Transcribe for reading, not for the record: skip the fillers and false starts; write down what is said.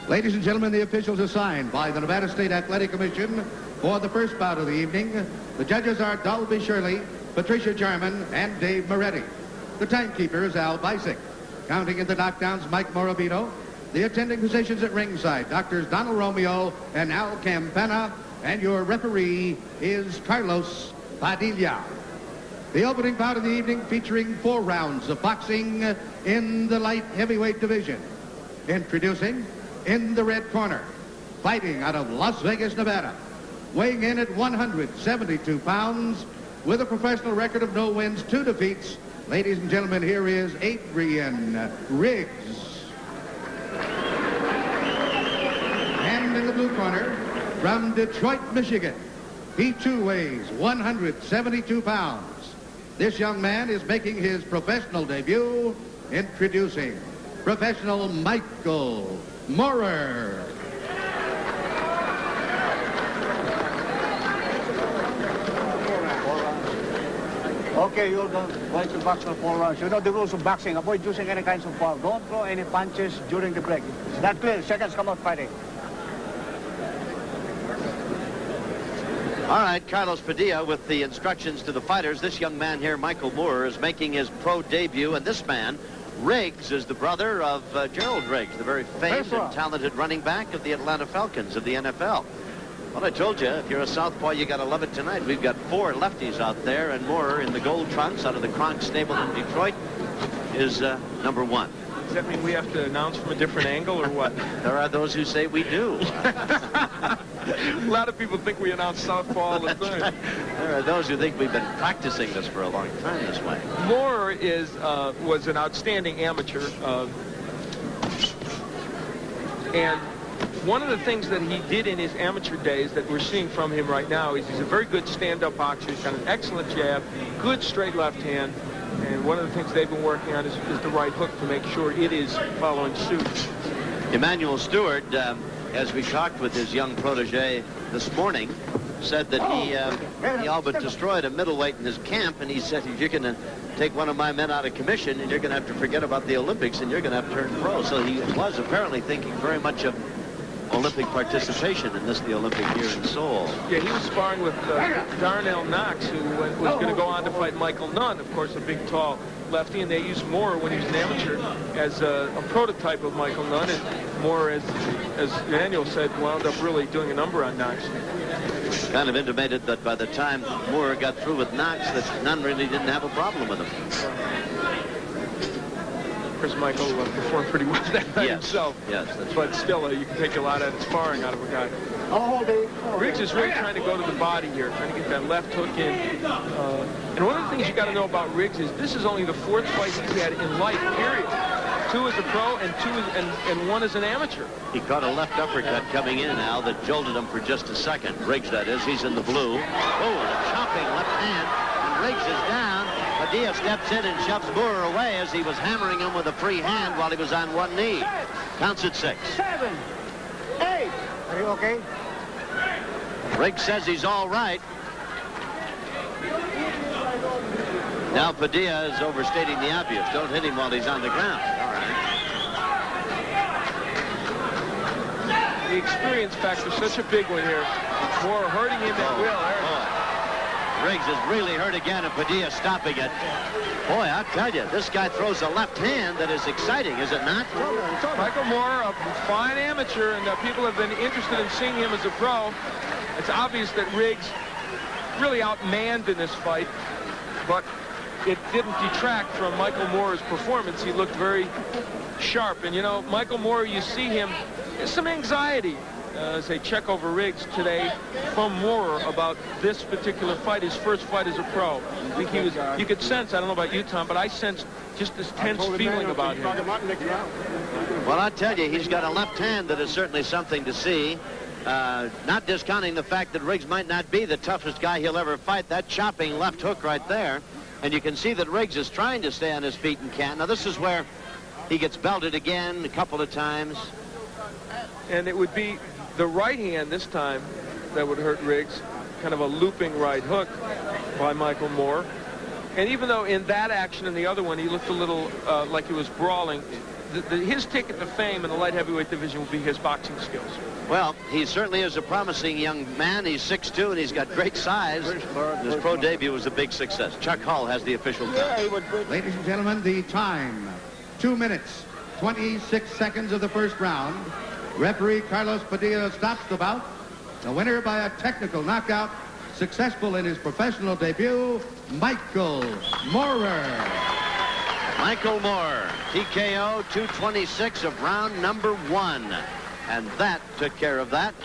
Ladies and gentlemen, the officials assigned by the Nevada State Athletic Commission for the first bout of the evening. The judges are Dolby Shirley, Patricia Jarman, and Dave Moretti. The timekeeper is Al Bisick. Counting in the knockdowns, Mike Morabito. The attending physicians at ringside, Doctors Donald Romeo and Al Campana. And your referee is Carlos Padilla. The opening bout of the evening featuring 4 rounds of boxing in the light heavyweight division. Introducing, in the red corner, fighting out of Las Vegas, Nevada, weighing in at 172 pounds, with a professional record of no wins, 2 defeats. Ladies and gentlemen, here is Adrian Riggs. And in the blue corner, from Detroit, Michigan, he too weighs 172 pounds. This young man is making his professional debut. Introducing professional Michael Moorer. Okay, you're going to box for 4 rounds. You know the rules of boxing. Avoid using any kinds of foul. Don't throw any punches during the break. Is that clear? Seconds, come out fighting. All right, Carlos Padilla with the instructions to the fighters. This young man here, Michael Moore, is making his pro debut, and this man, Riggs, is the brother of Gerald Riggs, the very famed and talented running back of the Atlanta Falcons of the NFL. Well, I told you, if you're a southpaw, you got to love it tonight. We've got 4 lefties out there, and Moore in the gold trunks out of the Kronk stable in Detroit is number 1. Does that mean we have to announce from a different angle or what? There are those who say we do. A lot of people think we announce southpaw all the time. Right. There are those who think we've been practicing this for a long time this way. Moore was an outstanding amateur. And one of the things that he did in his amateur days that we're seeing from him right now is he's a very good stand-up boxer. He's got an excellent jab, good straight left hand. And one of the things they've been working on is the right hook to make sure it is following suit. Emmanuel Stewart, as we talked with his young protege this morning, said that he all but destroyed a middleweight in his camp, and he said, you're going to take one of my men out of commission, and you're going to have to forget about the Olympics, and you're going to have to turn pro. So he was apparently thinking very much of Olympic participation in the Olympic year in Seoul. Yeah, he was sparring with Darnell Knox, who was going to go on to fight Michael Nunn, of course, a big, tall lefty, and they used Moore when he was an amateur as a prototype of Michael Nunn, and Moore, as Daniel said, wound up really doing a number on Knox. Kind of intimated that by the time Moore got through with Knox, that Nunn really didn't have a problem with him. Of course, Michael performed pretty well that night himself. Yes, but still, you can take a lot out of sparring out of a guy. Riggs is really trying to go to the body here, trying to get that left hook in. And one of the things you got to know about Riggs is this is only the 4th fight he's had in life, period. 2 as a pro and 1 as an amateur. He caught a left uppercut coming in, Al, that jolted him for just a second. Riggs, that is. He's in the blue. Oh, a chopping left hand. And Riggs is down. Padilla steps in and shoves Moore away as he was hammering him with a free hand while he was on 1 knee. Counts at 6. 7, 8. Are you okay? Riggs says he's all right. Now Padilla is overstating the obvious. Don't hit him while he's on the ground. All right. The experience factor is such a big one here. Moore hurting him at will. Riggs is really hurt again, and Padilla stopping it. Boy, I'll tell you, this guy throws a left hand that is exciting, is it not? Michael Moore, a fine amateur, and people have been interested in seeing him as a pro. It's obvious that Riggs really outmanned in this fight, but it didn't detract from Michael Moore's performance. He looked very sharp. And, you know, Michael Moore, you see him, there's some anxiety as they check over Riggs today from Moore about this particular fight, his first fight as a pro. I think he was, you could sense, I don't know about you, Tom, but I sensed just this tense feeling about him. Well, I tell you, he's got a left hand that is certainly something to see. Not discounting the fact that Riggs might not be the toughest guy he'll ever fight. That chopping left hook right there. And you can see that Riggs is trying to stay on his feet and can't. Now, this is where he gets belted again a couple of times. And it would be the right hand this time that would hurt Riggs. Kind of a looping right hook by Michael Moore. And even though in that action and the other one he looked a little like he was brawling, his ticket to fame in the light heavyweight division will be his boxing skills. Well, he certainly is a promising young man. He's 6'2", and he's got great size. His pro debut was a big success. Chuck Hull has the official time. Ladies and gentlemen, the time, 2 minutes, 26 seconds of the first round. Referee Carlos Padilla stops the bout. The winner by a technical knockout, successful in his professional debut, Michael Moorer. Michael Moore, TKO, 226 of round number 1. And that took care of that.